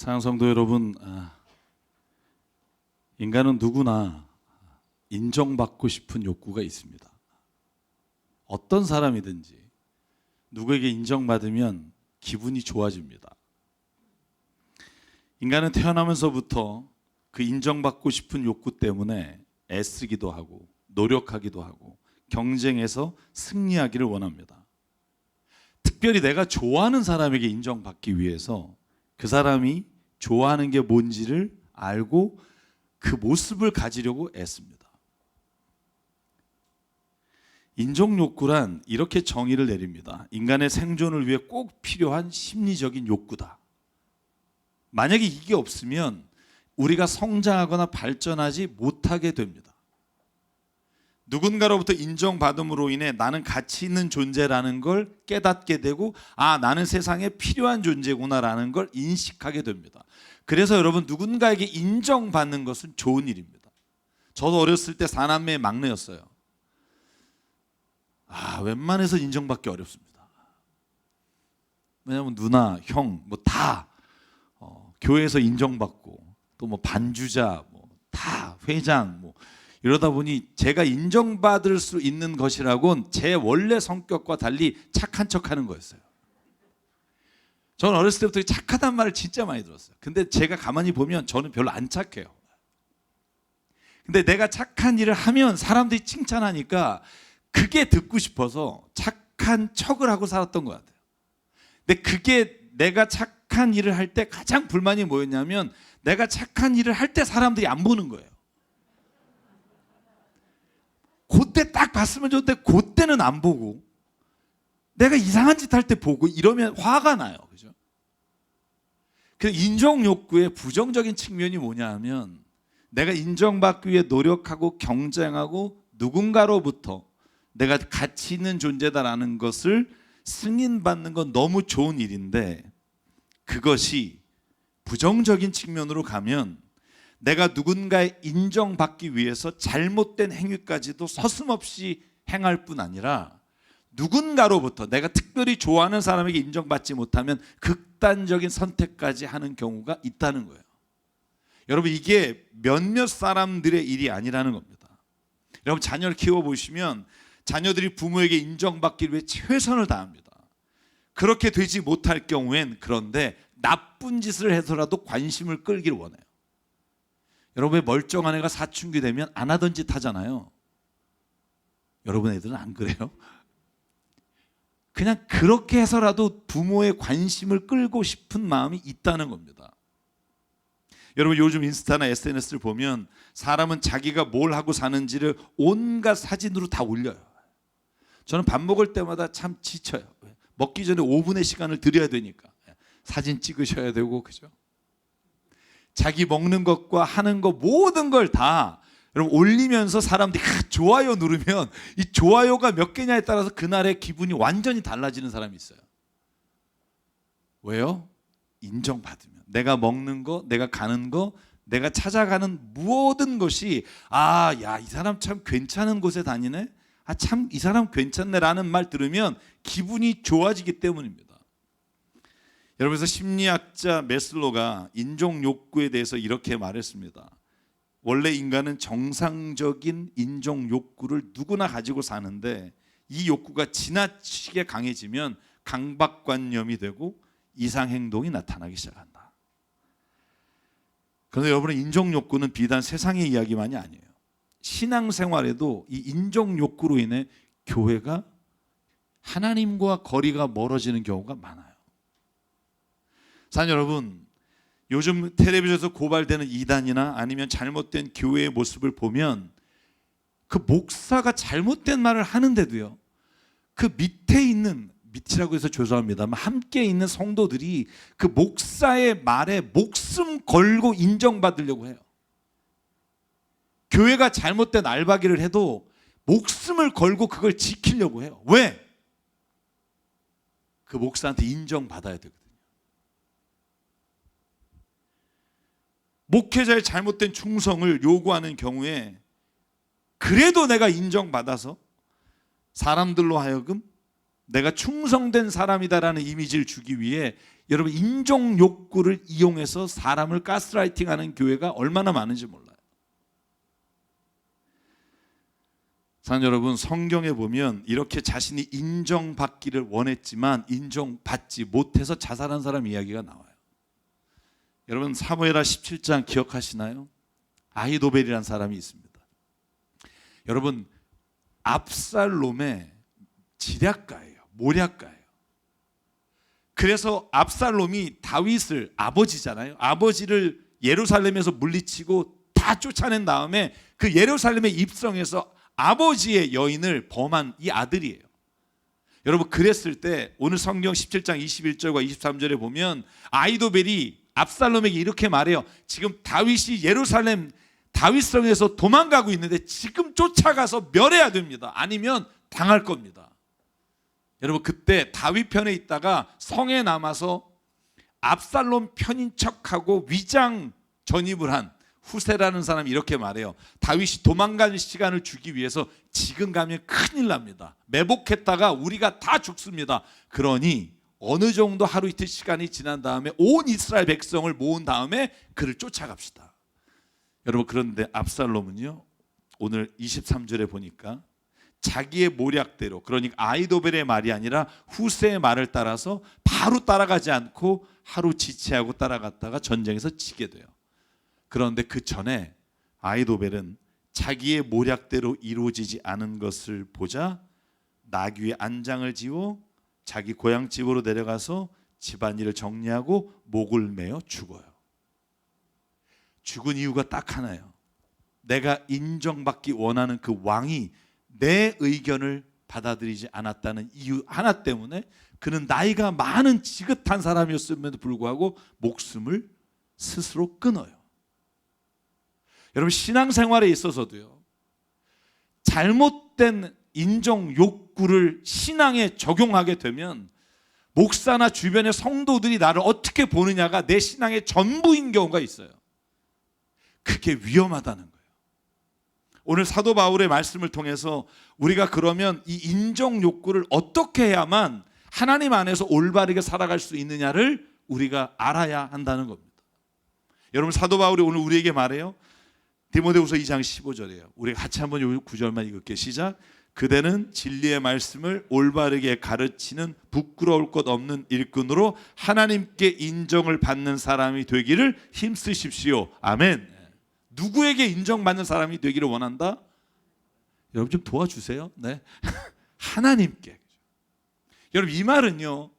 사랑하는 성도 여러분, 인간은 누구나 인정받고 싶은 욕구가 있습니다. 어떤 사람이든지 누구에게 인정받으면 기분이 좋아집니다. 인간은 태어나면서부터 그 인정받고 싶은 욕구 때문에 애쓰기도 하고 노력하기도 하고 경쟁해서 승리하기를 원합니다. 특별히 내가 좋아하는 사람에게 인정받기 위해서 그 사람이 좋아하는 게 뭔지를 알고 그 모습을 가지려고 애씁니다. 인정욕구란 이렇게 정의를 내립니다. 인간의 생존을 위해 꼭 필요한 심리적인 욕구다. 만약에 이게 없으면 우리가 성장하거나 발전하지 못하게 됩니다. 누군가로부터 인정받음으로 인해 나는 가치 있는 존재라는 걸 깨닫게 되고, 나는 세상에 필요한 존재구나라는 걸 인식하게 됩니다. 그래서 여러분, 누군가에게 인정받는 것은 좋은 일입니다. 저도 어렸을 때 4남매의 막내였어요. 웬만해서 인정받기 어렵습니다. 왜냐하면 누나, 형 다 교회에서 인정받고, 또 반주자, 다 회장, 이러다 보니 제가 인정받을 수 있는 것이라곤 제 원래 성격과 달리 착한 척하는 거였어요. 저는 어렸을 때부터 착하단 말을 진짜 많이 들었어요. 근데 제가 가만히 보면 저는 별로 안 착해요. 근데 내가 착한 일을 하면 사람들이 칭찬하니까 그게 듣고 싶어서 착한 척을 하고 살았던 것 같아요. 근데 그게 내가 착한 일을 할 때 가장 불만이 뭐였냐면, 내가 착한 일을 할 때 사람들이 안 보는 거예요. 그때 딱 봤으면 좋은데 그때는 안 보고, 내가 이상한 짓 할 때 보고 이러면 화가 나요. 그죠? 그 인정 욕구의 부정적인 측면이 뭐냐 하면, 내가 인정받기 위해 노력하고 경쟁하고 누군가로부터 내가 가치 있는 존재다라는 것을 승인받는 건 너무 좋은 일인데, 그것이 부정적인 측면으로 가면 내가 누군가의 인정받기 위해서 잘못된 행위까지도 서슴없이 행할 뿐 아니라, 누군가로부터 내가 특별히 좋아하는 사람에게 인정받지 못하면 극단적인 선택까지 하는 경우가 있다는 거예요. 여러분, 이게 몇몇 사람들의 일이 아니라는 겁니다. 여러분, 자녀를 키워보시면 자녀들이 부모에게 인정받기 위해 최선을 다합니다. 그렇게 되지 못할 경우엔 그런데 나쁜 짓을 해서라도 관심을 끌길 원해요. 여러분의 멀쩡한 애가 사춘기 되면 안 하던 짓 하잖아요. 여러분 애들은 안 그래요? 그냥 그렇게 해서라도 부모의 관심을 끌고 싶은 마음이 있다는 겁니다. 여러분, 요즘 인스타나 SNS를 보면 사람은 자기가 뭘 하고 사는지를 온갖 사진으로 다 올려요. 저는 밥 먹을 때마다 참 지쳐요. 먹기 전에 5분의 시간을 들여야 되니까. 사진 찍으셔야 되고, 그죠? 자기 먹는 것과 하는 것 모든 걸 다 여러분 올리면서 사람들이 좋아요 누르면 이 좋아요가 몇 개냐에 따라서 그날의 기분이 완전히 달라지는 사람이 있어요. 왜요? 인정받으면. 내가 먹는 거, 내가 가는 거, 내가 찾아가는 모든 것이 이 사람 참 괜찮은 곳에 다니네? 참 이 사람 괜찮네 라는 말 들으면 기분이 좋아지기 때문입니다. 여러분에서 심리학자 메슬로가 인정 욕구에 대해서 이렇게 말했습니다. 원래 인간은 정상적인 인정 욕구를 누구나 가지고 사는데, 이 욕구가 지나치게 강해지면 강박관념이 되고 이상행동이 나타나기 시작한다. 그런데 여러분의 인정 욕구는 비단 세상의 이야기만이 아니에요. 신앙생활에도 이 인정 욕구로 인해 교회가 하나님과 거리가 멀어지는 경우가 많아요. 사랑하는 여러분, 요즘 텔레비전에서 고발되는 이단이나 아니면 잘못된 교회의 모습을 보면 그 목사가 잘못된 말을 하는데도요, 그 밑에 있는, 밑이라고 해서 죄송합니다만 함께 있는 성도들이 그 목사의 말에 목숨 걸고 인정받으려고 해요. 교회가 잘못된 알바기를 해도 목숨을 걸고 그걸 지키려고 해요. 왜? 그 목사한테 인정받아야 되거든요. 목회자의 잘못된 충성을 요구하는 경우에 그래도 내가 인정받아서 사람들로 하여금 내가 충성된 사람이다라는 이미지를 주기 위해 여러분, 인종 욕구를 이용해서 사람을 가스라이팅하는 교회가 얼마나 많은지 몰라요. 사랑하는 여러분, 성경에 보면 이렇게 자신이 인정받기를 원했지만 인정받지 못해서 자살한 사람 이야기가 나와요. 여러분, 사무엘하 17장 기억하시나요? 아히도벨이라는 사람이 있습니다. 여러분, 압살롬의 지략가예요. 모략가예요. 그래서 압살롬이 다윗을, 아버지잖아요, 아버지를 예루살렘에서 물리치고 다 쫓아낸 다음에 그 예루살렘의 입성에서 아버지의 여인을 범한 이 아들이에요. 여러분, 그랬을 때 오늘 성경 17장 21절과 23절에 보면 아히도벨이 압살롬에게 이렇게 말해요. 지금 다윗이 예루살렘 다윗성에서 도망가고 있는데 지금 쫓아가서 멸해야 됩니다. 아니면 당할 겁니다. 여러분, 그때 다윗 편에 있다가 성에 남아서 압살롬 편인 척하고 위장 전입을 한 후세라는 사람이 이렇게 말해요. 다윗이 도망가는 시간을 주기 위해서 지금 가면 큰일 납니다. 매복했다가 우리가 다 죽습니다. 그러니 어느 정도 하루 이틀 시간이 지난 다음에 온 이스라엘 백성을 모은 다음에 그를 쫓아갑시다. 여러분, 그런데 압살롬은요, 오늘 23절에 보니까 자기의 모략대로, 그러니까 아히도벨의 말이 아니라 후세의 말을 따라서 바로 따라가지 않고 하루 지체하고 따라갔다가 전쟁에서 지게 돼요. 그런데 그 전에 아히도벨은 자기의 모략대로 이루어지지 않은 것을 보자 나귀의 안장을 지워 자기 고향 집으로 내려가서 집안일을 정리하고 목을 매어 죽어요. 죽은 이유가 딱 하나예요. 내가 인정받기 원하는 그 왕이 내 의견을 받아들이지 않았다는 이유 하나 때문에 그는 나이가 많은 지긋한 사람이었음에도 불구하고 목숨을 스스로 끊어요. 여러분, 신앙생활에 있어서도요, 잘못된 인정 욕구를 신앙에 적용하게 되면 목사나 주변의 성도들이 나를 어떻게 보느냐가 내 신앙의 전부인 경우가 있어요. 그게 위험하다는 거예요. 오늘 사도 바울의 말씀을 통해서 우리가 그러면 이 인정 욕구를 어떻게 해야만 하나님 안에서 올바르게 살아갈 수 있느냐를 우리가 알아야 한다는 겁니다. 여러분, 사도 바울이 오늘 우리에게 말해요. 디모데후서 2장 15절이에요. 우리 같이 한번 이 구절만 읽을게요. 시작. 그대는 진리의 말씀을 올바르게 가르치는 부끄러울 것 없는 일꾼으로 하나님께 인정을 받는 사람이 되기를 힘쓰십시오. 아멘. 누구에게 인정받는 사람이 되기를 원한다? 여러분 좀 도와주세요. 네. 하나님께. 여러분, 이 말은요,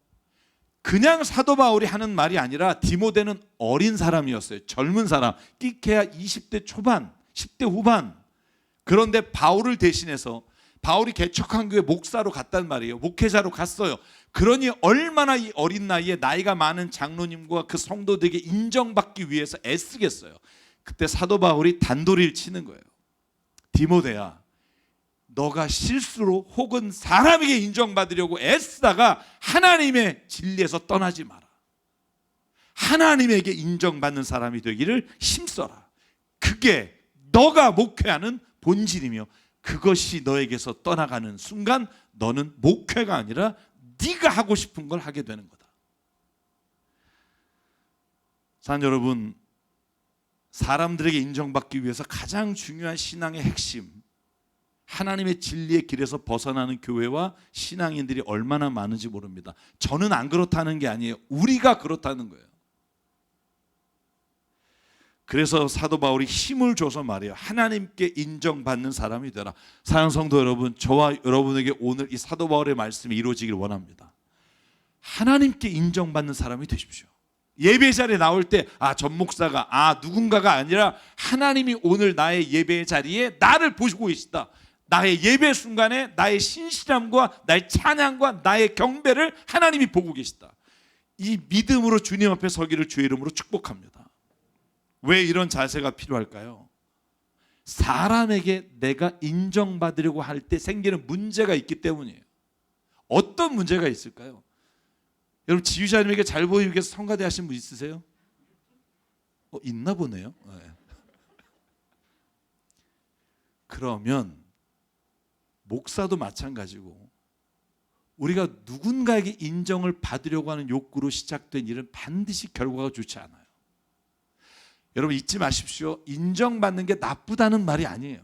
그냥 사도 바울이 하는 말이 아니라 디모데는 어린 사람이었어요. 젊은 사람, 끼케야 20대 초반, 10대 후반. 그런데 바울을 대신해서 바울이 개척한 교회 목사로 갔단 말이에요. 목회자로 갔어요. 그러니 얼마나 이 어린 나이에 나이가 많은 장로님과 그 성도들에게 인정받기 위해서 애쓰겠어요. 그때 사도 바울이 단도리를 치는 거예요. 디모데야, 너가 실수로 혹은 사람에게 인정받으려고 애쓰다가 하나님의 진리에서 떠나지 마라. 하나님에게 인정받는 사람이 되기를 힘써라. 그게 너가 목회하는 본질이며 그것이 너에게서 떠나가는 순간 너는 목회가 아니라 네가 하고 싶은 걸 하게 되는 거다. 사랑하는 여러분, 사람들에게 인정받기 위해서 가장 중요한 신앙의 핵심, 하나님의 진리의 길에서 벗어나는 교회와 신앙인들이 얼마나 많은지 모릅니다. 저는 안 그렇다는 게 아니에요. 우리가 그렇다는 거예요. 그래서 사도 바울이 힘을 줘서 말해요. 하나님께 인정받는 사람이 되라. 사랑하는 성도 여러분, 저와 여러분에게 오늘 이 사도 바울의 말씀이 이루어지길 원합니다. 하나님께 인정받는 사람이 되십시오. 예배 자리에 나올 때 전 목사가 누군가가 아니라 하나님이 오늘 나의 예배 자리에 나를 보시고 계시다. 나의 예배 순간에 나의 신실함과 나의 찬양과 나의 경배를 하나님이 보고 계시다. 이 믿음으로 주님 앞에 서기를 주의 이름으로 축복합니다. 왜 이런 자세가 필요할까요? 사람에게 내가 인정받으려고 할 때 생기는 문제가 있기 때문이에요. 어떤 문제가 있을까요? 여러분, 지휘자님에게 잘 보이기 위해서 성가대 하신 분 있으세요? 있나 보네요. 네. 그러면 목사도 마찬가지고 우리가 누군가에게 인정을 받으려고 하는 욕구로 시작된 일은 반드시 결과가 좋지 않아요. 여러분 잊지 마십시오. 인정받는 게 나쁘다는 말이 아니에요.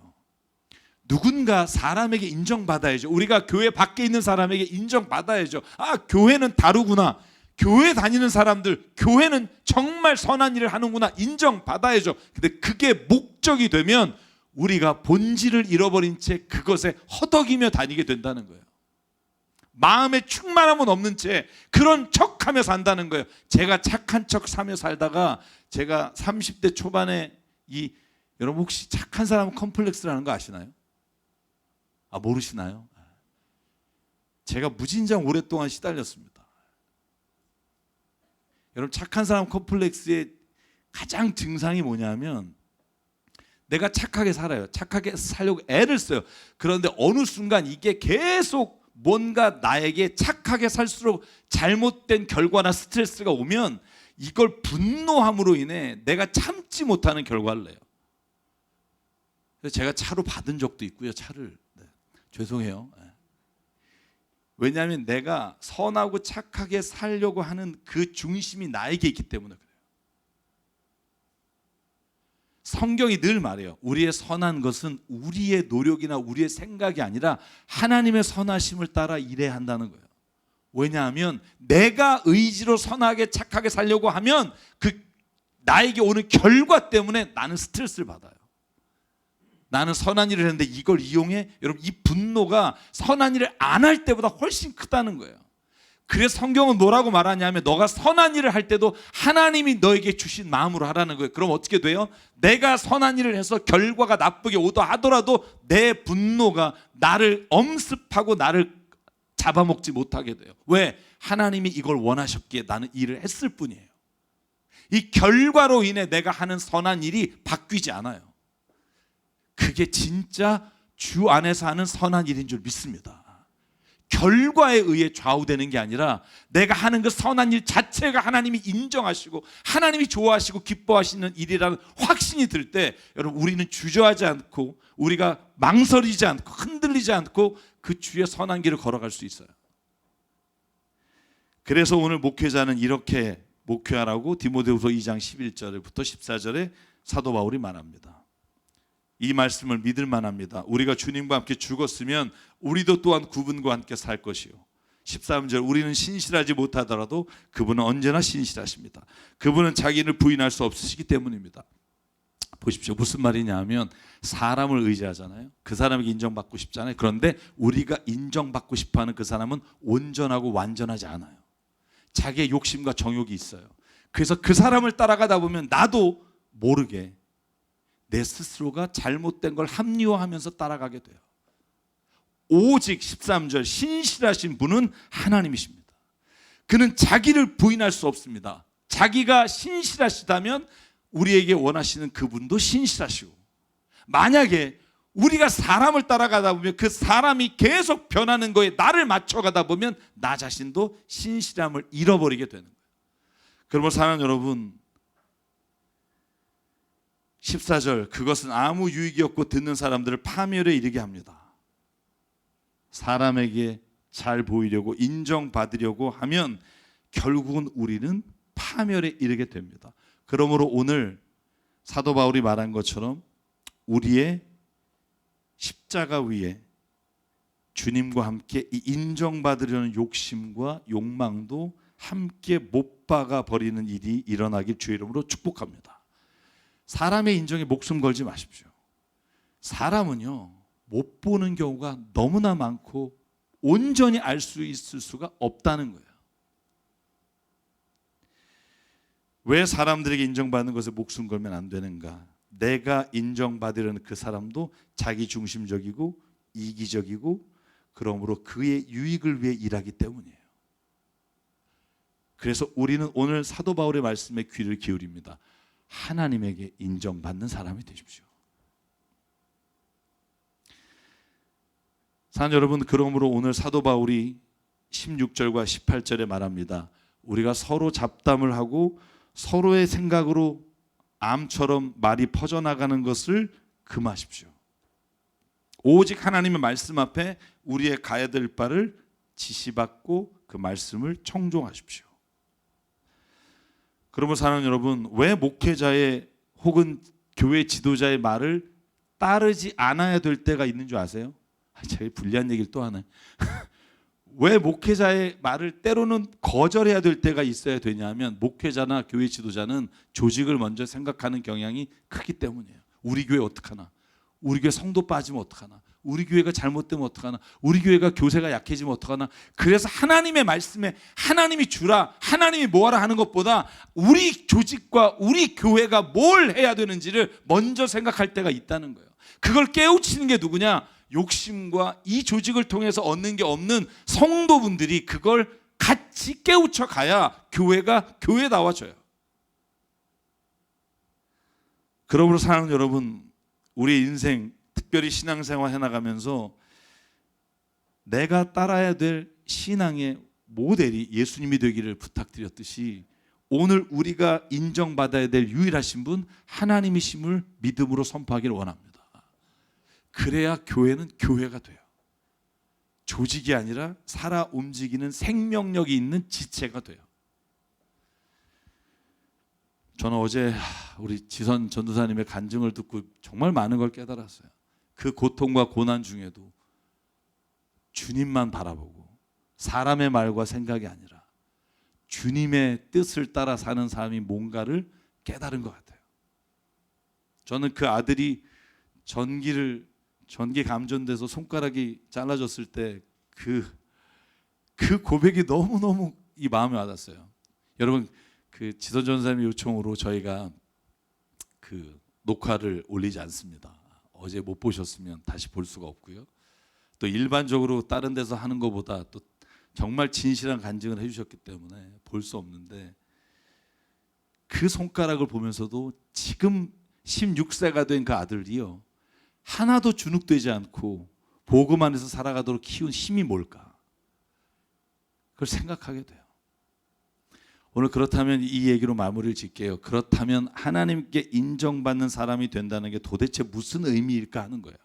누군가 사람에게 인정받아야죠. 우리가 교회 밖에 있는 사람에게 인정받아야죠. 아, 교회는 다르구나. 교회 다니는 사람들, 교회는 정말 선한 일을 하는구나. 인정받아야죠. 근데 그게 목적이 되면 우리가 본질을 잃어버린 채 그것에 허덕이며 다니게 된다는 거예요. 마음에 충만함은 없는 채 그런 척하며 산다는 거예요. 제가 착한 척 사며 살다가 제가 30대 초반에 여러분 혹시 착한 사람은 컴플렉스라는 거 아시나요? 아, 모르시나요? 제가 무진장 오랫동안 시달렸습니다. 여러분 착한 사람 컴플렉스의 가장 증상이 뭐냐면 내가 착하게 살아요. 착하게 살려고 애를 써요. 그런데 어느 순간 이게 계속 뭔가 나에게 착하게 살수록 잘못된 결과나 스트레스가 오면 이걸 분노함으로 인해 내가 참지 못하는 결과를 내요. 그래서 제가 차로 받은 적도 있고요. 차를. 네. 죄송해요. 네. 왜냐하면 내가 선하고 착하게 살려고 하는 그 중심이 나에게 있기 때문에 그래요. 성경이 늘 말해요. 우리의 선한 것은 우리의 노력이나 우리의 생각이 아니라 하나님의 선하심을 따라 일해야 한다는 거예요. 왜냐하면 내가 의지로 선하게 착하게 살려고 하면 그 나에게 오는 결과 때문에 나는 스트레스를 받아요. 나는 선한 일을 했는데 이걸 이용해? 여러분 이 분노가 선한 일을 안 할 때보다 훨씬 크다는 거예요. 그래서 성경은 뭐라고 말하냐면 너가 선한 일을 할 때도 하나님이 너에게 주신 마음으로 하라는 거예요. 그럼 어떻게 돼요? 내가 선한 일을 해서 결과가 나쁘게 오다 하더라도 내 분노가 나를 엄습하고 나를 잡아먹지 못하게 돼요. 왜? 하나님이 이걸 원하셨기에 나는 일을 했을 뿐이에요. 이 결과로 인해 내가 하는 선한 일이 바뀌지 않아요. 그게 진짜 주 안에서 하는 선한 일인 줄 믿습니다. 결과에 의해 좌우되는 게 아니라 내가 하는 그 선한 일 자체가 하나님이 인정하시고 하나님이 좋아하시고 기뻐하시는 일이라는 확신이 들 때 여러분 우리는 주저하지 않고 우리가 망설이지 않고 흔들리지 않고 그 주의 선한 길을 걸어갈 수 있어요. 그래서 오늘 목회자는 이렇게 목회하라고 디모데후서 2장 11절부터 14절에 사도 바울이 말합니다. 이 말씀을 믿을 만합니다. 우리가 주님과 함께 죽었으면 우리도 또한 그분과 함께 살 것이요. 13절 우리는 신실하지 못하더라도 그분은 언제나 신실하십니다. 그분은 자기를 부인할 수 없으시기 때문입니다. 보십시오. 무슨 말이냐 하면 사람을 의지하잖아요. 그 사람에게 인정받고 싶잖아요. 그런데 우리가 인정받고 싶어하는 그 사람은 온전하고 완전하지 않아요. 자기의 욕심과 정욕이 있어요. 그래서 그 사람을 따라가다 보면 나도 모르게 내 스스로가 잘못된 걸 합리화하면서 따라가게 돼요. 오직 13절 신실하신 분은 하나님이십니다. 그는 자기를 부인할 수 없습니다. 자기가 신실하시다면 우리에게 원하시는 그분도 신실하시고 만약에 우리가 사람을 따라가다 보면 그 사람이 계속 변하는 거에 나를 맞춰가다 보면 나 자신도 신실함을 잃어버리게 되는 거예요. 그러므로 사랑하는 여러분 14절 그것은 아무 유익이 없고 듣는 사람들을 파멸에 이르게 합니다. 사람에게 잘 보이려고 인정받으려고 하면 결국은 우리는 파멸에 이르게 됩니다. 그러므로 오늘 사도 바울이 말한 것처럼 우리의 십자가 위에 주님과 함께 이 인정받으려는 욕심과 욕망도 함께 못 박아 버리는 일이 일어나길 주의 이름으로 축복합니다. 사람의 인정에 목숨 걸지 마십시오. 사람은요 못 보는 경우가 너무나 많고 온전히 알 수 있을 수가 없다는 거예요. 왜 사람들에게 인정받는 것에 목숨 걸면 안 되는가? 내가 인정받으려는 그 사람도 자기 중심적이고 이기적이고 그러므로 그의 유익을 위해 일하기 때문이에요. 그래서 우리는 오늘 사도 바울의 말씀에 귀를 기울입니다. 하나님에게 인정받는 사람이 되십시오. 사랑하는 여러분, 그러므로 오늘 사도 바울이 16절과 18절에 말합니다. 우리가 서로 잡담을 하고 서로의 생각으로 암처럼 말이 퍼져나가는 것을 금하십시오. 오직 하나님의 말씀 앞에 우리의 가야 될 바를 지시받고 그 말씀을 청종하십시오. 그러면 사랑하는 여러분, 왜 목회자의 혹은 교회 지도자의 말을 따르지 않아야 될 때가 있는 줄 아세요? 제일 불리한 얘기를 또 하네. 왜 목회자의 말을 때로는 거절해야 될 때가 있어야 되냐면, 목회자나 교회 지도자는 조직을 먼저 생각하는 경향이 크기 때문이에요. 우리 교회 어떡하나? 우리 교회 성도 빠지면 어떡하나? 우리 교회가 잘못되면 어떡하나? 우리 교회가 교세가 약해지면 어떡하나? 그래서 하나님의 말씀에 하나님이 주라, 하나님이 뭐하라 하는 것보다 우리 조직과 우리 교회가 뭘 해야 되는지를 먼저 생각할 때가 있다는 거예요. 그걸 깨우치는 게 누구냐? 욕심과 이 조직을 통해서 얻는 게 없는 성도분들이 그걸 같이 깨우쳐 가야 교회가 교회다워져요. 그러므로 사랑하는 여러분, 우리 인생 특별히 신앙생활 해나가면서 내가 따라야 될 신앙의 모델이 예수님이 되기를 부탁드렸듯이, 오늘 우리가 인정받아야 될 유일하신 분 하나님이심을 믿음으로 선포하기를 원합니다. 그래야 교회는 교회가 돼요. 조직이 아니라 살아 움직이는 생명력이 있는 지체가 돼요. 저는 어제 우리 지선 전도사님의 간증을 듣고 정말 많은 걸 깨달았어요. 그 고통과 고난 중에도 주님만 바라보고 사람의 말과 생각이 아니라 주님의 뜻을 따라 사는 삶이 뭔가를 깨달은 것 같아요. 저는 그 아들이 전기 감전돼서 손가락이 잘라졌을 때 그 고백이 너무너무 이 마음에 와닿았어요. 여러분, 그 지선 전사님의 요청으로 저희가 그 녹화를 올리지 않습니다. 어제 못 보셨으면 다시 볼 수가 없고요. 또 일반적으로 다른 데서 하는 것보다 또 정말 진실한 간증을 해주셨기 때문에 볼 수 없는데, 그 손가락을 보면서도 지금 16세가 된 그 아들이요, 하나도 주눅되지 않고 복음 안에서 살아가도록 키운 힘이 뭘까? 그걸 생각하게 돼요. 오늘 그렇다면 이 얘기로 마무리를 짓게요. 그렇다면 하나님께 인정받는 사람이 된다는 게 도대체 무슨 의미일까 하는 거예요.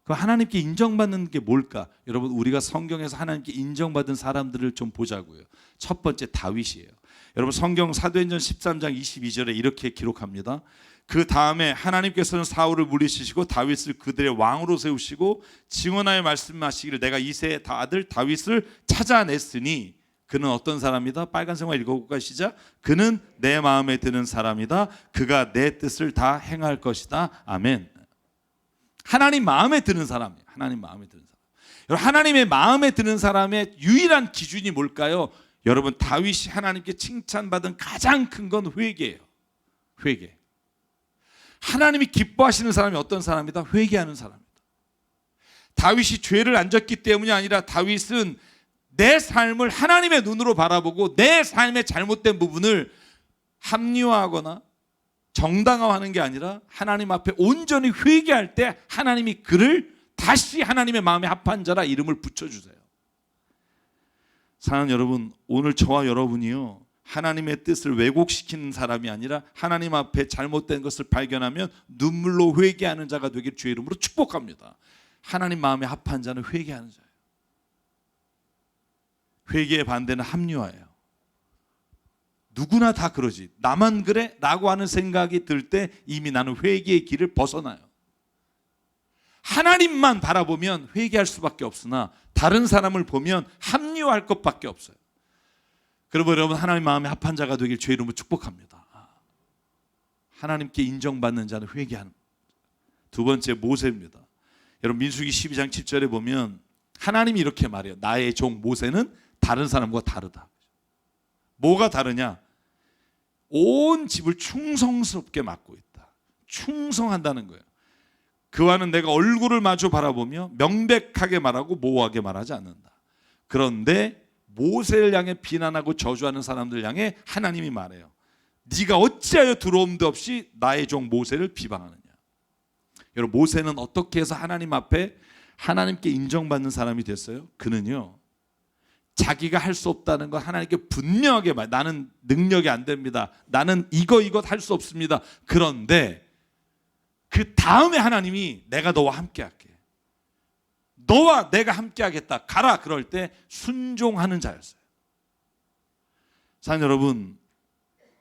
그 하나님께 인정받는 게 뭘까? 여러분, 우리가 성경에서 하나님께 인정받은 사람들을 좀 보자고요. 첫 번째, 다윗이에요. 여러분, 성경 사도행전 13장 22절에 이렇게 기록합니다. 그 다음에 하나님께서는 사울을 물리치시고 다윗을 그들의 왕으로 세우시고 증언하여 말씀하시기를 내가 이새의 아들 다윗을 찾아냈으니 그는 어떤 사람이다? 빨간색만 읽어볼까? 시작. 그는 내 마음에 드는 사람이다. 그가 내 뜻을 다 행할 것이다. 아멘. 하나님 마음에 드는 사람이에요. 하나님 마음에 드는 사람. 여러분, 하나님의 마음에 드는 사람의 유일한 기준이 뭘까요? 여러분, 다윗이 하나님께 칭찬받은 가장 큰 건 회개예요. 회개. 하나님이 기뻐하시는 사람이 어떤 사람이다? 회개하는 사람이다. 다윗이 죄를 안 졌기 때문이 아니라 다윗은 내 삶을 하나님의 눈으로 바라보고 내 삶의 잘못된 부분을 합리화하거나 정당화하는 게 아니라 하나님 앞에 온전히 회개할 때 하나님이 그를 다시 하나님의 마음에 합한 자라 이름을 붙여주세요. 사랑하는 여러분, 오늘 저와 여러분이요, 하나님의 뜻을 왜곡시키는 사람이 아니라 하나님 앞에 잘못된 것을 발견하면 눈물로 회개하는 자가 되기를 주의 이름으로 축복합니다. 하나님 마음에 합한 자는 회개하는 자예요. 회개의 반대는 합리화예요. 누구나 다 그러지. 나만 그래? 라고 하는 생각이 들 때 이미 나는 회개의 길을 벗어나요. 하나님만 바라보면 회개할 수밖에 없으나 다른 사람을 보면 합리화할 것밖에 없어요. 그러므로 여러분, 하나님 마음에 합한 자가 되길 주의 이름으로 축복합니다. 하나님께 인정받는 자는 회개하는. 두 번째, 모세입니다. 여러분, 민수기 12장 10절에 보면 하나님이 이렇게 말해요. 나의 종 모세는 다른 사람과 다르다. 뭐가 다르냐? 온 집을 충성스럽게 맡고 있다. 충성한다는 거예요. 그와는 내가 얼굴을 마주 바라보며 명백하게 말하고 모호하게 말하지 않는다. 그런데 모세를 향해 비난하고 저주하는 사람들 향해 하나님이 말해요. 네가 어찌하여 두려움도 없이 나의 종 모세를 비방하느냐. 여러분, 모세는 어떻게 해서 하나님 앞에 하나님께 인정받는 사람이 됐어요? 그는요, 자기가 할 수 없다는 걸 하나님께 분명하게 말. 나는 능력이 안 됩니다. 나는 이것 할 수 없습니다. 그런데 그 다음에 하나님이 내가 너와 함께 할게. 너와 내가 함께하겠다, 가라, 그럴 때 순종하는 자였어요. 사랑하는 여러분,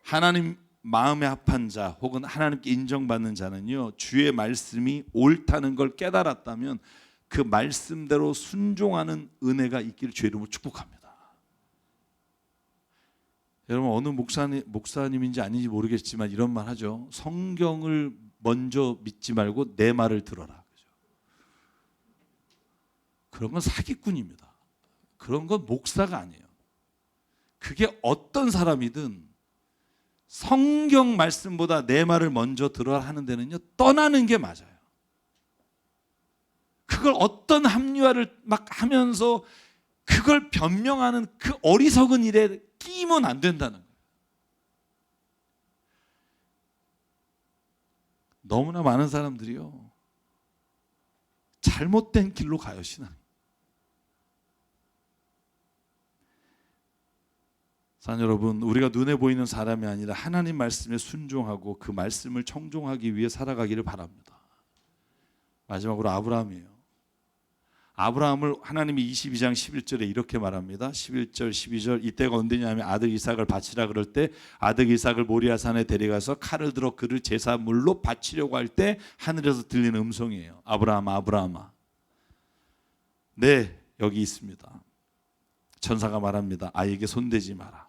하나님 마음에 합한 자 혹은 하나님께 인정받는 자는요, 주의 말씀이 옳다는 걸 깨달았다면 그 말씀대로 순종하는 은혜가 있기를 주의 이름으로 축복합니다. 여러분, 어느 목사님인지 아닌지 모르겠지만 이런 말 하죠. 성경을 먼저 믿지 말고 내 말을 들어라. 그런 건 사기꾼입니다. 그런 건 목사가 아니에요. 그게 어떤 사람이든 성경 말씀보다 내 말을 먼저 들어라 하는 데는요, 떠나는 게 맞아요. 그걸 어떤 합리화를 막 하면서 그걸 변명하는 그 어리석은 일에 끼면 안 된다는 거예요. 너무나 많은 사람들이요, 잘못된 길로 가요, 신앙. 사랑 여러분, 우리가 눈에 보이는 사람이 아니라 하나님 말씀에 순종하고 그 말씀을 청종하기 위해 살아가기를 바랍니다. 마지막으로 아브라함이에요. 아브라함을 하나님이 22장 11절에 이렇게 말합니다. 11절 12절, 이때가 언제냐면 아들 이삭을 바치라 그럴 때 아들 이삭을 모리아산에 데려가서 칼을 들어 그를 제사물로 바치려고 할 때 하늘에서 들리는 음성이에요. 아브라함아, 아브라함아. 네, 여기 있습니다. 천사가 말합니다. 아이에게 손대지 마라.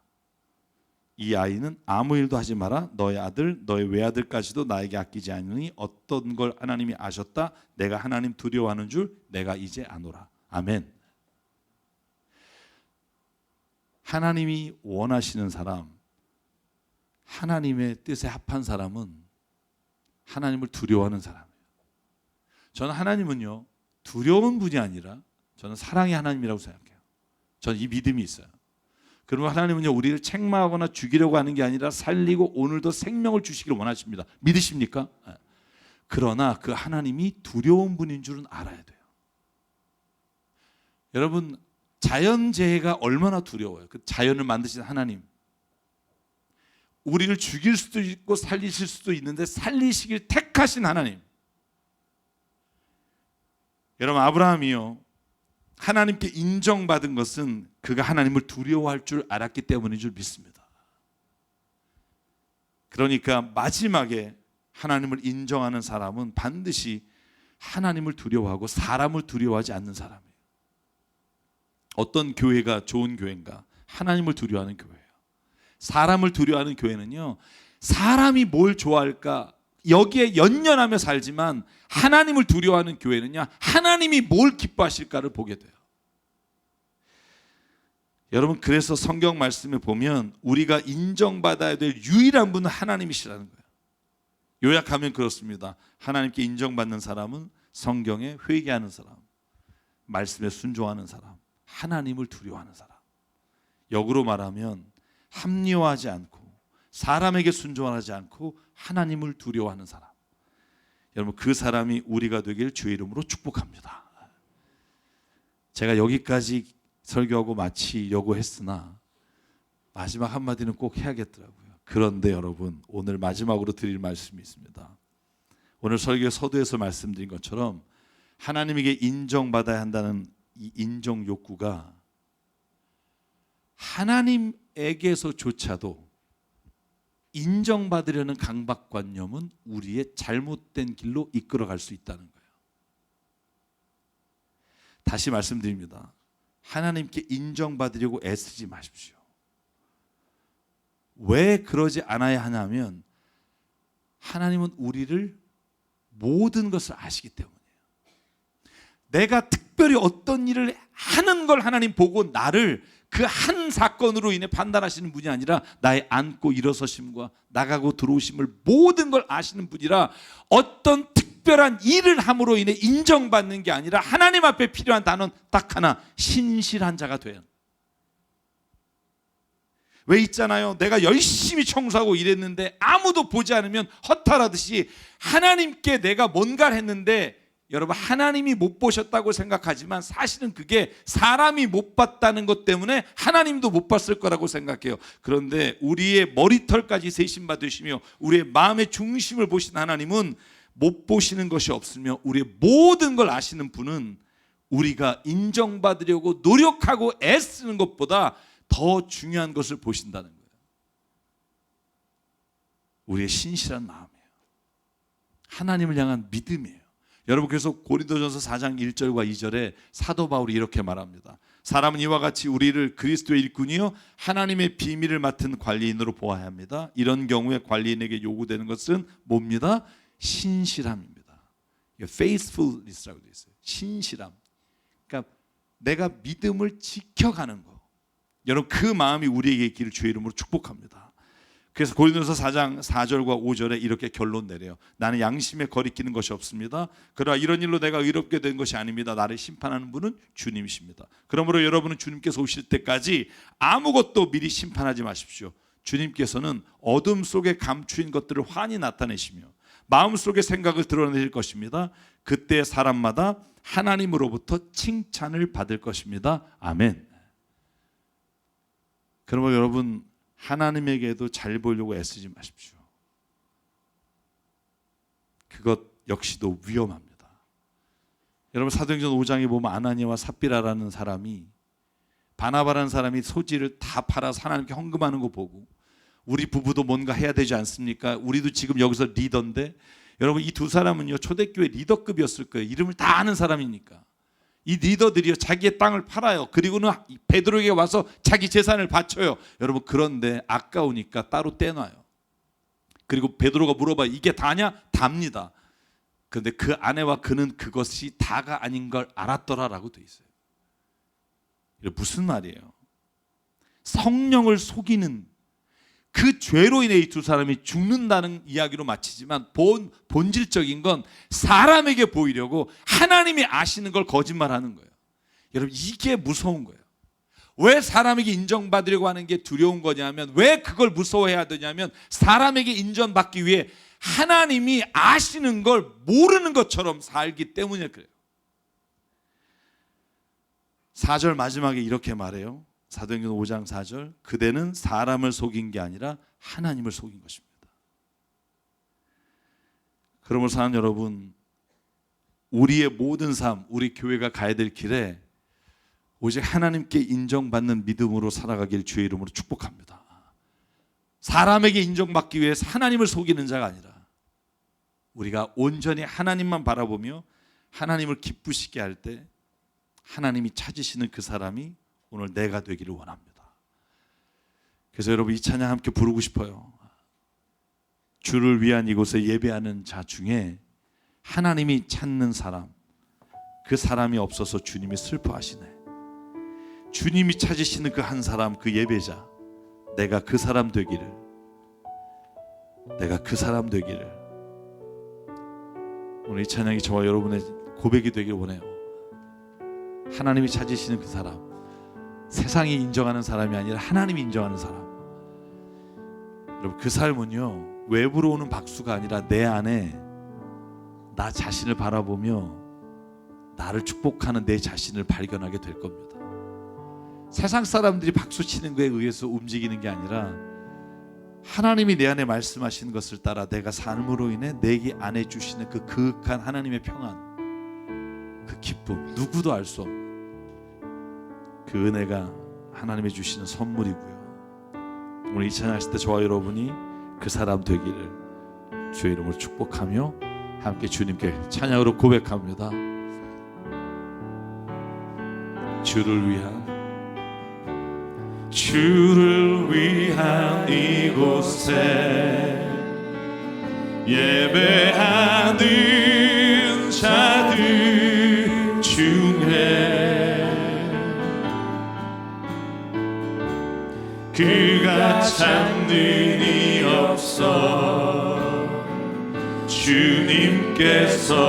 이 아이는 아무 일도 하지 마라. 너의 아들, 너의 외아들까지도 나에게 아끼지 않으니 어떤 걸 하나님이 아셨다. 내가 하나님 두려워하는 줄 내가 이제 아노라. 아멘. 하나님이 원하시는 사람, 하나님의 뜻에 합한 사람은 하나님을 두려워하는 사람이에요. 저는 하나님은요, 두려운 분이 아니라 저는 사랑의 하나님이라고 생각해요. 저는 이 믿음이 있어요. 그러면 하나님은요, 우리를 책망하거나 죽이려고 하는 게 아니라 살리고 오늘도 생명을 주시기를 원하십니다. 믿으십니까? 그러나 그 하나님이 두려운 분인 줄은 알아야 돼요. 여러분, 자연재해가 얼마나 두려워요. 그 자연을 만드신 하나님, 우리를 죽일 수도 있고 살리실 수도 있는데 살리시길 택하신 하나님. 여러분, 아브라함이요, 하나님께 인정받은 것은 그가 하나님을 두려워할 줄 알았기 때문인 줄 믿습니다. 그러니까 마지막에 하나님을 인정하는 사람은 반드시 하나님을 두려워하고 사람을 두려워하지 않는 사람이에요. 어떤 교회가 좋은 교회인가? 하나님을 두려워하는 교회예요. 사람을 두려워하는 교회는요, 사람이 뭘 좋아할까 여기에 연연하며 살지만 하나님을 두려워하는 교회는요, 하나님이 뭘 기뻐하실까를 보게 돼요. 여러분, 그래서 성경 말씀에 보면 우리가 인정받아야 될 유일한 분은 하나님이시라는 거예요. 요약하면 그렇습니다. 하나님께 인정받는 사람은 성경에 회개하는 사람, 말씀에 순종하는 사람, 하나님을 두려워하는 사람. 역으로 말하면 합리화하지 않고 사람에게 순종하지 않고 하나님을 두려워하는 사람. 여러분, 그 사람이 우리가 되길 주의 이름으로 축복합니다. 제가 여기까지 설교하고 마치려고 했으나 마지막 한마디는 꼭 해야겠더라고요. 그런데 여러분, 오늘 마지막으로 드릴 말씀이 있습니다. 오늘 설교 서두에서 말씀드린 것처럼 하나님에게 인정받아야 한다는 이 인정 욕구가 하나님에게서조차도 인정받으려는 강박관념은 우리의 잘못된 길로 이끌어갈 수 있다는 거예요. 다시 말씀드립니다. 하나님께 인정받으려고 애쓰지 마십시오. 왜 그러지 않아야 하냐면 하나님은 우리를 모든 것을 아시기 때문이에요. 내가 특별히 어떤 일을 하는 걸 하나님 보고 나를 그 한 사건으로 인해 판단하시는 분이 아니라 나의 앉고 일어서심과 나가고 들어오심을 모든 걸 아시는 분이라 어떤 특별한 일을 함으로 인해 인정받는 게 아니라 하나님 앞에 필요한 단어는 딱 하나, 신실한 자가 돼요. 왜 있잖아요, 내가 열심히 청소하고 일했는데 아무도 보지 않으면 허탈하듯이 하나님께 내가 뭔가를 했는데 여러분, 하나님이 못 보셨다고 생각하지만 사실은 그게 사람이 못 봤다는 것 때문에 하나님도 못 봤을 거라고 생각해요. 그런데 우리의 머리털까지 세심 받으시며 우리의 마음의 중심을 보신 하나님은 못 보시는 것이 없으며 우리의 모든 걸 아시는 분은 우리가 인정받으려고 노력하고 애쓰는 것보다 더 중요한 것을 보신다는 거예요. 우리의 신실한 마음이에요. 하나님을 향한 믿음이에요. 여러분, 그래서 고린도전서 4장 1절과 2절에 사도 바울이 이렇게 말합니다. 사람은 이와 같이 우리를 그리스도의 일꾼이요 하나님의 비밀을 맡은 관리인으로 보아야 합니다. 이런 경우에 관리인에게 요구되는 것은 뭡니다? 신실함입니다. faithfulness라고 되어 있어요. 신실함. 그러니까 내가 믿음을 지켜가는 거. 여러분, 그 마음이 우리에게 있기를 주의 이름으로 축복합니다. 그래서 고린도서 4장 4절과 5절에 이렇게 결론 내려요. 나는 양심에 거리끼는 것이 없습니다. 그러나 이런 일로 내가 의롭게 된 것이 아닙니다. 나를 심판하는 분은 주님이십니다. 그러므로 여러분은 주님께서 오실 때까지 아무것도 미리 심판하지 마십시오. 주님께서는 어둠 속에 감추인 것들을 환히 나타내시며 마음속의 생각을 드러내실 것입니다. 그때 사람마다 하나님으로부터 칭찬을 받을 것입니다. 아멘. 그러면 여러분, 하나님에게도 잘 보이려고 애쓰지 마십시오. 그것 역시도 위험합니다. 여러분, 사도행전 5장에 보면 아나니아와 삽비라라는 사람이, 바나바라는 사람이 소지를 다 팔아서 하나님께 헌금하는 거 보고, 우리 부부도 뭔가 해야 되지 않습니까? 우리도 지금 여기서 리더인데, 여러분, 이 두 사람은요 초대교회 리더급이었을 거예요. 이름을 다 아는 사람이니까. 이 리더들이요 자기의 땅을 팔아요. 그리고는 베드로에게 와서 자기 재산을 바쳐요. 여러분, 그런데 아까우니까 따로 떼놔요. 그리고 베드로가 물어봐요. 이게 다냐? 답니다. 그런데 그 아내와 그는 그것이 다가 아닌 걸 알았더라라고 돼 있어요. 이게 무슨 말이에요? 성령을 속이는 그 죄로 인해 이 두 사람이 죽는다는 이야기로 마치지만 본질적인 건 사람에게 보이려고 하나님이 아시는 걸 거짓말하는 거예요. 여러분, 이게 무서운 거예요. 왜 사람에게 인정받으려고 하는 게 두려운 거냐면, 왜 그걸 무서워해야 되냐면, 사람에게 인정받기 위해 하나님이 아시는 걸 모르는 것처럼 살기 때문에 그래요. 4절 마지막에 이렇게 말해요. 사도행전 5장 4절, 그대는 사람을 속인 게 아니라 하나님을 속인 것입니다. 그러므로 사는 여러분, 우리의 모든 삶, 우리 교회가 가야 될 길에 오직 하나님께 인정받는 믿음으로 살아가길 주의 이름으로 축복합니다. 사람에게 인정받기 위해서 하나님을 속이는 자가 아니라 우리가 온전히 하나님만 바라보며 하나님을 기쁘시게 할 때 하나님이 찾으시는 그 사람이 오늘 내가 되기를 원합니다. 그래서 여러분, 이 찬양 함께 부르고 싶어요. 주를 위한 이곳에 예배하는 자 중에 하나님이 찾는 사람, 그 사람이 없어서 주님이 슬퍼하시네. 주님이 찾으시는 그 한 사람, 그 예배자, 내가 그 사람 되기를, 내가 그 사람 되기를. 오늘 이 찬양이 저와 여러분의 고백이 되길 원해요. 하나님이 찾으시는 그 사람, 세상이 인정하는 사람이 아니라 하나님이 인정하는 사람. 여러분, 그 삶은요 외부로 오는 박수가 아니라 내 안에 나 자신을 바라보며 나를 축복하는 내 자신을 발견하게 될 겁니다. 세상 사람들이 박수 치는 거에 의해서 움직이는 게 아니라 하나님이 내 안에 말씀하시는 것을 따라 내가 삶으로 인해 내 안에 주시는 그 그윽한 하나님의 평안, 그 기쁨, 누구도 알 수 없는 그 은혜가 하나님이 주시는 선물이고요. 오늘 이 찬양하실 때 저와 여러분이 그 사람 되기를 주의 이름으로 축복하며 함께 주님께 찬양으로 고백합니다. 주를 위한 이곳에 예배하는 자들 중에 그가 찾는 이 없어 주님께서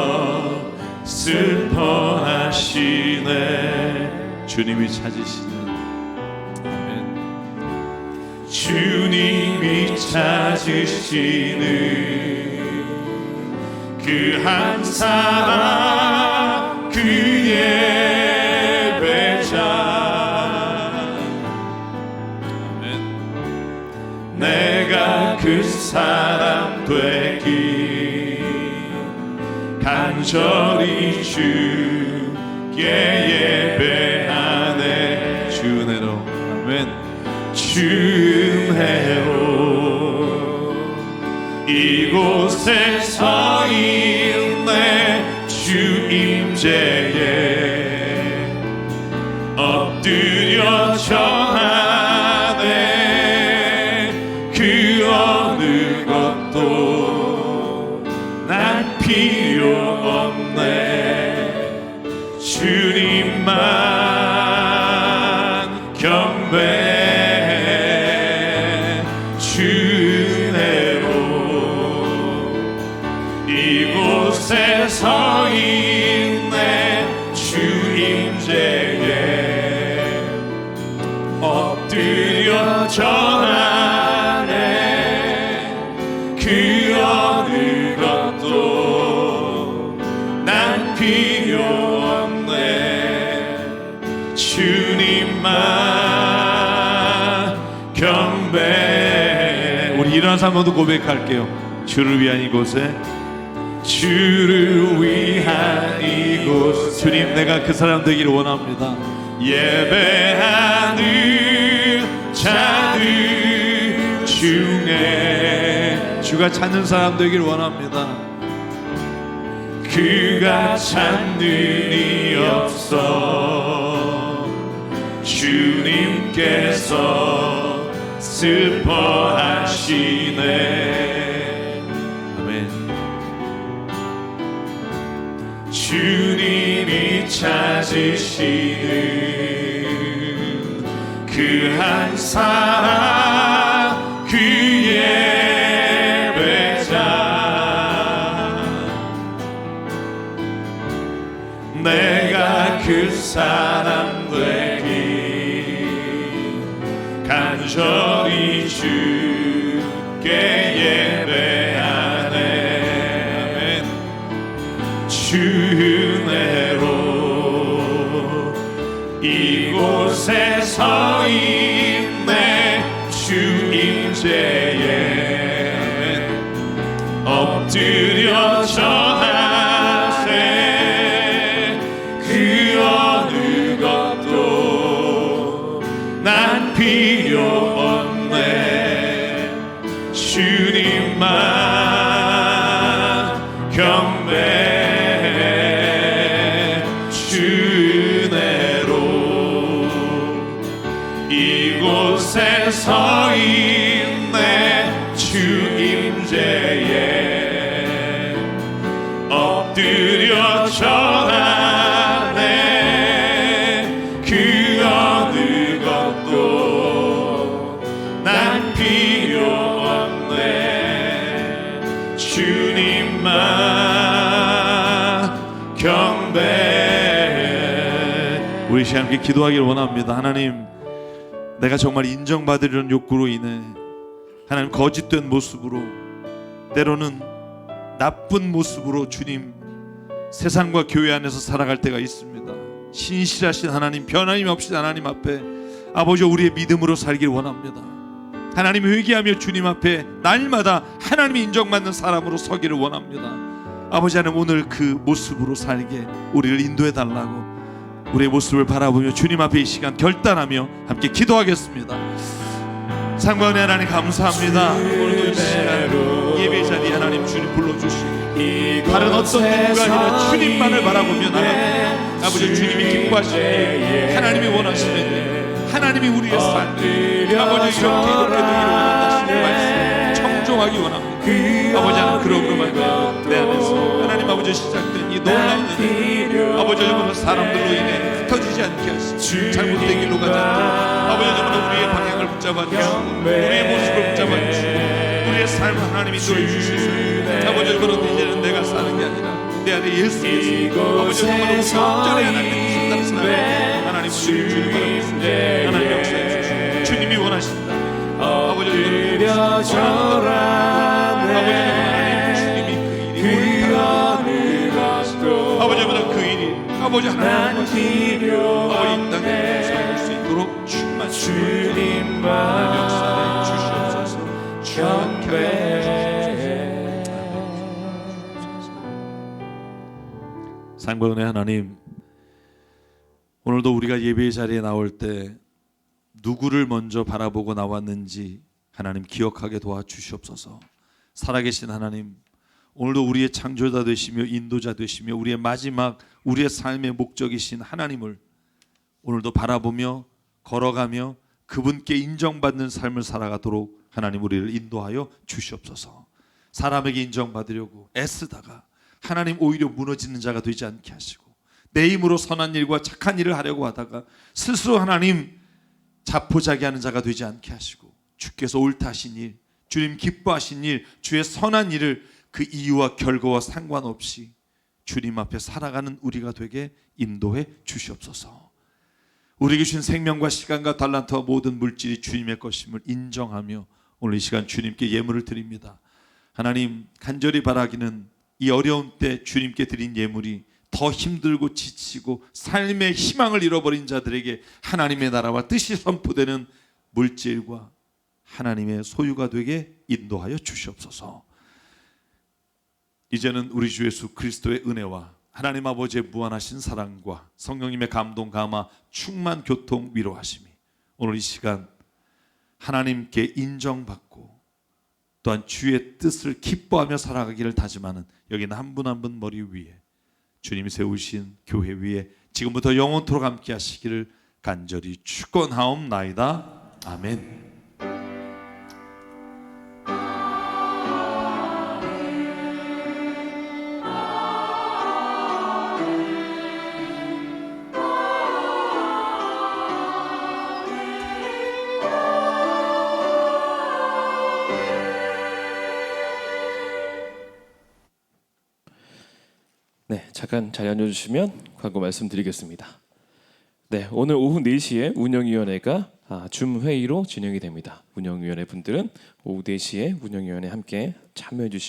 슬퍼하시네. 주님이 찾으시는, 아멘. 주님이 찾으시는 그 한 사람, 그 예배자, 내가 그 사람 되기 간절히 주 예배하네. 주 은혜로. 아멘. 주 은혜로 이곳에 서 있네. 주 임재에 엎드려 청하네. 그 어느 것도 난 필요 없네. 주님만 경배해. 주 은혜로 이곳에 서 있네. 주 임재에 엎드려 전하네. 그 어느 것도 난 필요 없네. 주님만 경배해. 우리 일어나서 한 번 더 고백할게요. 주를 위한 이곳에, 주를 위한 이곳. 주님, 내가 그 사람 되기를 원합니다. 예배하는 자들 중에 주가 찾는 사람 되기를 원합니다. 그가 찾는 이 없어. 주님께서 슬퍼하시네. 아멘. 주님이 찾으시는 그 한 사람, 그 예배자. 내가 그 사람 되기 간절히 주께 예배하네. 아멘. 주 은혜로 이곳에 서 있네. 주 임재에 엎드려 전하세. 그 어느 것도 난 필요 없네. 주님만 경배해. 주 은혜로 이곳에 서 있네. 주 임재에 엎드려 전하네. 그 어느 것도 난 필요 없네. 주님만 경배해. 우리 시간 함께 기도하기를 원합니다. 하나님, 내가 정말 인정받으려는 욕구로 인해 하나님 거짓된 모습으로, 때로는 나쁜 모습으로 주님 세상과 교회 안에서 살아갈 때가 있습니다. 신실하신 하나님, 변함이 없이 하나님 앞에 아버지 우리의 믿음으로 살기를 원합니다. 하나님 회개하며 주님 앞에 날마다 하나님이 인정받는 사람으로 서기를 원합니다. 아버지 하나님, 오늘 그 모습으로 살게 우리를 인도해 달라고 우리의 모습을 바라보며 주님 앞에 이 시간 결단하며 함께 기도하겠습니다. 상관의 하나님 감사합니다. 오늘도 이 시간 예배 자리에 하나님 주님 불러주시고 다른 어떤 누구가 아니라 주님만을 바라보며 나아가는 아버지 주님이 기뻐하시는 하나님이 원하시는 일, 하나님이 우리의 삶 아버지 이렇게 되기를 원한다시는 말씀 청종하기 원합니다. 아버지 하나님, 그러므로 말미암아 내 안에서 하나님 아버지 시작된 이 놀라운 은혜, 아버지 여러분 사람들로 인해 흩어지지 않게 하시고 잘못된 길로 가지 않도록 아버지 여러분 우리의 방향을 붙잡아 주시고 우리의 모습을 붙잡아 주시고 우리의 삶을 하나님이 인도해 주시고 아버지 여러분 이제는 내가 사는 게 아니라 내 안에 예수께서 아버지 정말로 온전히 하나님의 무슨 사람 하나님 주님 바라고 있습니다. 하나님 역사해 주시고 주님이 원하신다. 아버지 여러분 아버지 하나님 주님이 그 일이 아버지 여러분 그 일이 아버지 하나님 아버지 이 땅에 살고 수 있도록 충만히 주님만 역사해 주시옵소서. 상고의 하나님, 오늘도 우리가 예배의 자리에 나올 때 누구를 먼저 바라보고 나왔는지 하나님 기억하게 도와주시옵소서. 살아계신 하나님, 오늘도 우리의 창조자 되시며 인도자 되시며 우리의 마지막 우리의 삶의 목적이신 하나님을 오늘도 바라보며 걸어가며 그분께 인정받는 삶을 살아가도록 하나님 우리를 인도하여 주시옵소서. 사람에게 인정받으려고 애쓰다가 하나님 오히려 무너지는 자가 되지 않게 하시고, 내 힘으로 선한 일과 착한 일을 하려고 하다가 스스로 하나님 자포자기하는 자가 되지 않게 하시고, 주께서 옳다 하신 일, 주님 기뻐하신 일, 주의 선한 일을 그 이유와 결과와 상관없이 주님 앞에 살아가는 우리가 되게 인도해 주시옵소서. 우리에게 주신 생명과 시간과 달란트와 모든 물질이 주님의 것임을 인정하며 오늘 이 시간 주님께 예물을 드립니다. 하나님, 간절히 바라기는 이 어려운 때 주님께 드린 예물이 더 힘들고 지치고 삶의 희망을 잃어버린 자들에게 하나님의 나라와 뜻이 선포되는 물질과 하나님의 소유가 되게 인도하여 주시옵소서. 이제는 우리 주 예수 그리스도의 은혜와 하나님 아버지의 무한하신 사랑과 성령님의 감동 감화 충만 교통 위로하심이 오늘 이 시간 하나님께 인정받고 또한 주의 뜻을 기뻐하며 살아가기를 다짐하는 여기는 한 분 한 분 머리 위에 주님이 세우신 교회 위에 지금부터 영원토록 함께 하시기를 간절히 축원하옵나이다. 아멘. 네, 잠깐 자리 앉아주시면 광고 말씀드리겠습니다. 네, 오늘 오후 4시에 운영위원회가 줌회의로 진행이 됩니다. 운영위원회 분들은 오후 4시에 운영위원회 함께 참여해 주시면